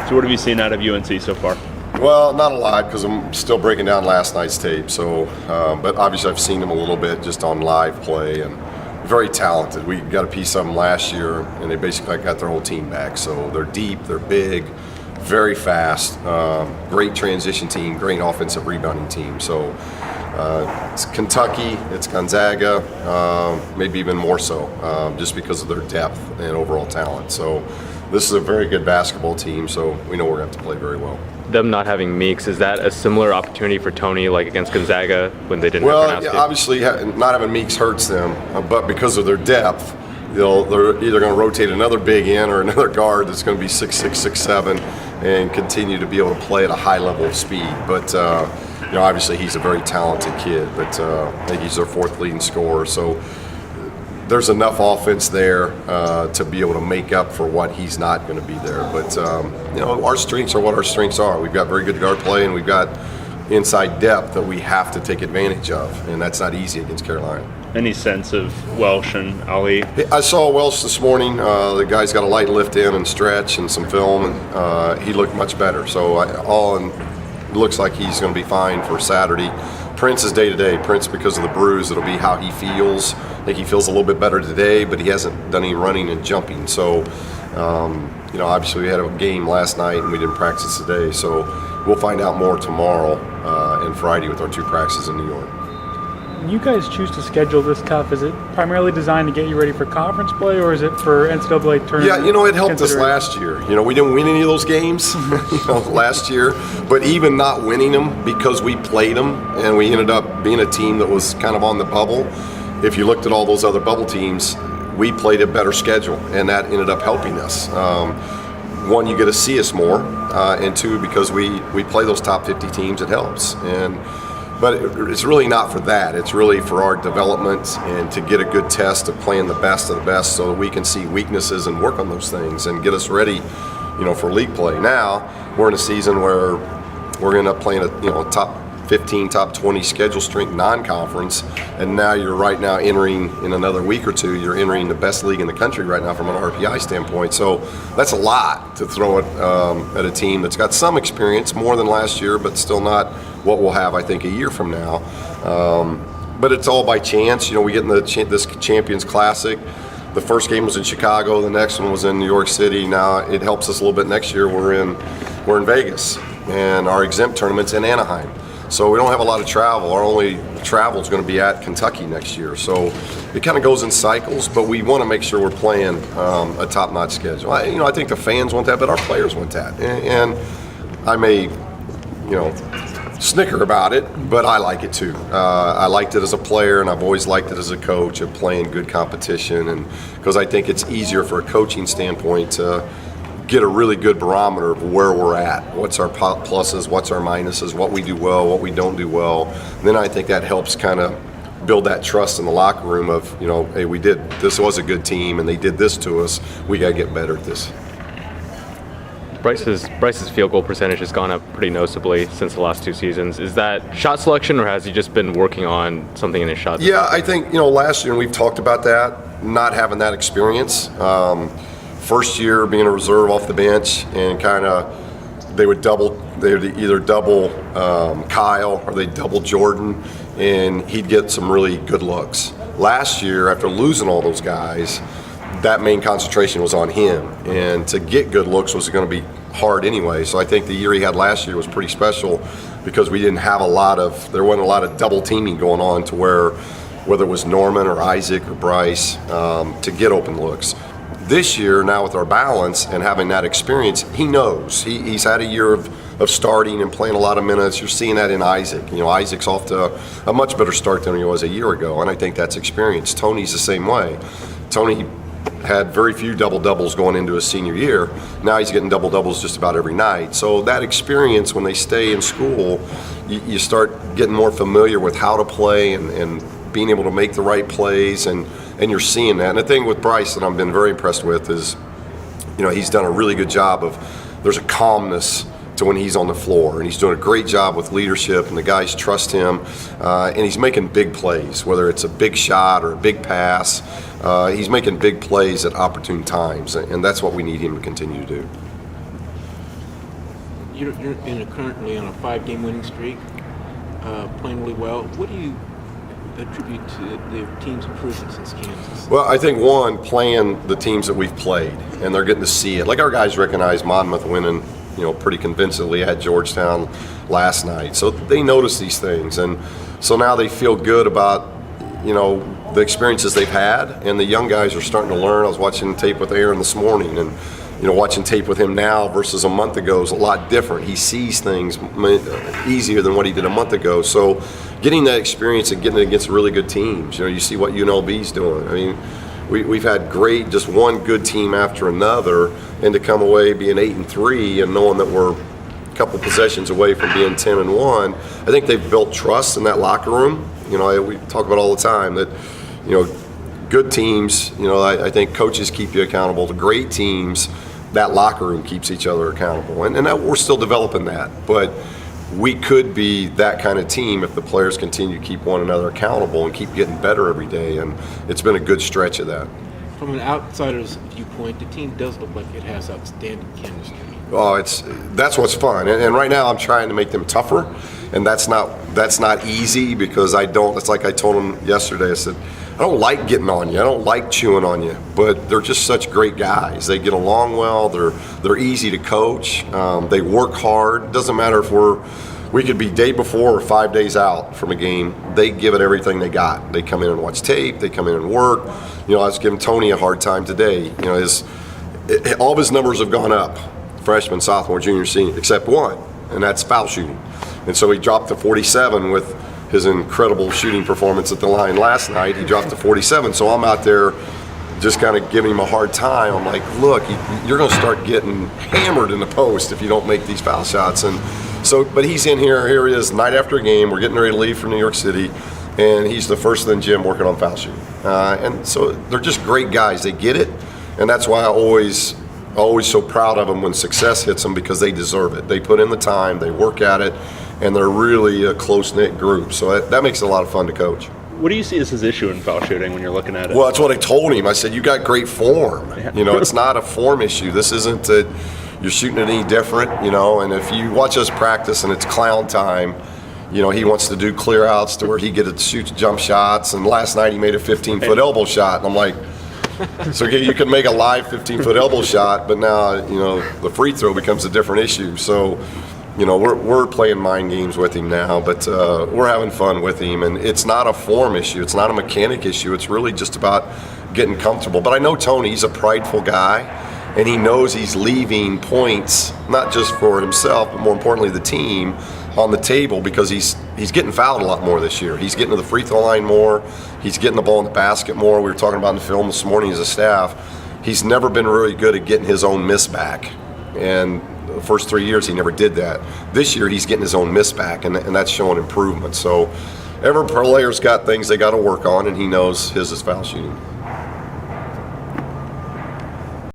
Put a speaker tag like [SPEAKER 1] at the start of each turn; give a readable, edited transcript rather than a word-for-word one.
[SPEAKER 1] So what have you seen out of UNC so far?
[SPEAKER 2] Well, not a lot because I'm still breaking down last night's tape. So, but obviously I've seen them a little bit just on live play, and very talented. We got a piece of them last year, and they basically got their whole team back. So they're deep, they're big, very fast, great transition team, great offensive rebounding team. So it's Kentucky, it's Gonzaga, maybe even more so, just because of their depth and overall talent. So this is a very good basketball team, so we know we're going to have to play very well.
[SPEAKER 3] Them not having Meeks, is that a similar opportunity for Tony like against Gonzaga when they didn't have
[SPEAKER 2] Well, obviously not having Meeks hurts them, but because of their depth, they're either going to rotate another big in or another guard that's going to be 6'6", 6'7", and continue to be able to play at a high level of speed. But obviously he's a very talented kid, but I think he's their fourth leading scorer. So there's enough offense there to be able to make up for what he's not going to be there. But our strengths are what our strengths are. We've got very good guard play, and we've got inside depth that we have to take advantage of, and that's not easy against Carolina.
[SPEAKER 1] Any sense of Welsh and Ali?
[SPEAKER 2] I saw Welsh this morning. The guy's got a light lift in and stretch and some film, and he looked much better. So it looks like he's going to be fine for Saturday. Prince is day-to-day. Prince, because of the bruise, it'll be how he feels. I think he feels a little bit better today, but he hasn't done any running and jumping. So, obviously we had a game last night and we didn't practice today. So we'll find out more tomorrow and Friday with our two practices in New York.
[SPEAKER 4] When you guys choose to schedule this tough, is it primarily designed to get you ready for conference play, or is it for NCAA tournament?
[SPEAKER 2] Yeah, it helped us last year. We didn't win any of those games last year, but even not winning them because we played them and we ended up being a team that was kind of on the bubble. If you looked at all those other bubble teams, we played a better schedule, and that ended up helping us. One, you get to see us more, and two, because we play those top 50 teams, it helps. But it's really not for that. It's really for our development and to get a good test of playing the best of the best so that we can see weaknesses and work on those things and get us ready, for league play. Now, we're in a season where we're going to end up playing a top 15, top 20 schedule strength non-conference, and now you're right now entering, in another week or two, you're entering the best league in the country right now from an RPI standpoint. So that's a lot to throw at a team that's got some experience, more than last year, but still not what we'll have, I think, a year from now. But it's all by chance. We get in this Champions Classic. The first game was in Chicago. The next one was in New York City. Now it helps us a little bit next year. We're in Vegas, and our exempt tournament's in Anaheim. So we don't have a lot of travel. Our only travel is going to be at Kentucky next year. So it kind of goes in cycles, but we want to make sure we're playing a top-notch schedule. I think the fans want that, but our players want that. And I may, snicker about it, but I like it too. I liked it as a player, and I've always liked it as a coach of playing good competition, and because I think it's easier for a coaching standpoint to get a really good barometer of where we're at, what's our pluses, what's our minuses, what we do well, what we don't do well. And then I think that helps kind of build that trust in the locker room of, hey, this was a good team and they did this to us, we got to get better at this.
[SPEAKER 3] Bryce's field goal percentage has gone up pretty noticeably since the last two seasons. Is that shot selection, or has he just been working on something in his shot?
[SPEAKER 2] Yeah, I think, last year, and we've talked about that, not having that experience. First year being a reserve off the bench, and they would either double Kyle or they'd double Jordan, and he'd get some really good looks. Last year, after losing all those guys, that main concentration was on him, and to get good looks was going to be hard anyway. So I think the year he had last year was pretty special because there wasn't a lot of double teaming going on to whether it was Norman or Isaac or Bryce to get open looks. This year, now with our balance and having that experience, he knows. He's had a year of starting and playing a lot of minutes. You're seeing that in Isaac. Isaac's off to a much better start than he was a year ago, and I think that's experience. Tony's the same way. Tony had very few double-doubles going into his senior year. Now he's getting double-doubles just about every night. So that experience, when they stay in school, you start getting more familiar with how to play and being able to make the right plays, and you're seeing that. And the thing with Bryce that I've been very impressed with is, he's done a really good job there's a calmness to when he's on the floor, and he's doing a great job with leadership, and the guys trust him, and he's making big plays, whether it's a big shot or a big pass. He's making big plays at opportune times, and that's what we need him to continue to do.
[SPEAKER 5] you're currently on a 5-game winning streak, playing really well. What do you attribute to the team's improvement since Kansas?
[SPEAKER 2] Well, I think one, playing the teams that we've played, and they're getting to see it. Like our guys recognize Monmouth winning, pretty convincingly at Georgetown last night. So they notice these things, and so now they feel good about, the experiences they've had, and the young guys are starting to learn. I was watching tape with Aaron this morning, and watching tape with him now versus a month ago is a lot different. He sees things easier than what he did a month ago. So getting that experience and getting it against really good teams, you see what UNLV's doing. I mean, we've had great, just one good team after another, and to come away being 8-3 and knowing that we're a couple possessions away from being 10-1, I think they've built trust in that locker room. We talk about all the time that, good teams, I think coaches keep you accountable. The great teams, that locker room keeps each other accountable. And that, we're still developing that. But we could be that kind of team if the players continue to keep one another accountable and keep getting better every day. And it's been a good stretch of that.
[SPEAKER 5] From an outsider's viewpoint, the team does look like it has outstanding chemistry.
[SPEAKER 2] Oh, that's what's fun. And right now I'm trying to make them tougher. And that's not easy because I don't, it's like I told them yesterday, I said, I don't like getting on you. I don't like chewing on you, but they're just such great guys. They get along well. They're easy to coach. They work hard. It doesn't matter if we could be day before or 5 days out from a game. They give it everything they got. They come in and watch tape. They come in and work. I was giving Tony a hard time today. All of his numbers have gone up, freshman, sophomore, junior, senior, except one, and that's foul shooting. And so he dropped to 47 with his incredible shooting performance at the line last night. He dropped to 47. So I'm out there just kind of giving him a hard time. I'm like, look, you're going to start getting hammered in the post if you don't make these foul shots. And so, but he's in here. Here he is, night after a game. We're getting ready to leave for New York City, and he's the first in the gym working on foul shooting. And so they're just great guys. They get it, and that's why I always so proud of them when success hits them, because they deserve it. They put in the time, they work at it, and they're really a close-knit group. So that makes it a lot of fun to coach.
[SPEAKER 1] What do you see as his issue in foul shooting when you're looking at it?
[SPEAKER 2] Well, that's what I told him. I said, you got great form.
[SPEAKER 1] Yeah.
[SPEAKER 2] It's not a form issue. This isn't that you're shooting it any different, and if you watch us practice and it's clown time, he wants to do clear outs to where he gets to shoot jump shots, and last night he made a 15-foot elbow shot, and I'm like, so you can make a live 15-foot elbow shot, but now, the free throw becomes a different issue. So, we're playing mind games with him now, but we're having fun with him. And it's not a form issue. It's not a mechanic issue. It's really just about getting comfortable. But I know Tony, he's a prideful guy, and he knows he's leaving points, not just for himself, but more importantly the team, on the table, because he's getting fouled a lot more this year. He's getting to the free throw line more. He's getting the ball in the basket more. We were talking about in the film this morning as a staff. He's never been really good at getting his own miss back. And the first 3 years he never did that. This year he's getting his own miss back, and that's showing improvement. So every player's got things they got to work on, and he knows his is foul shooting.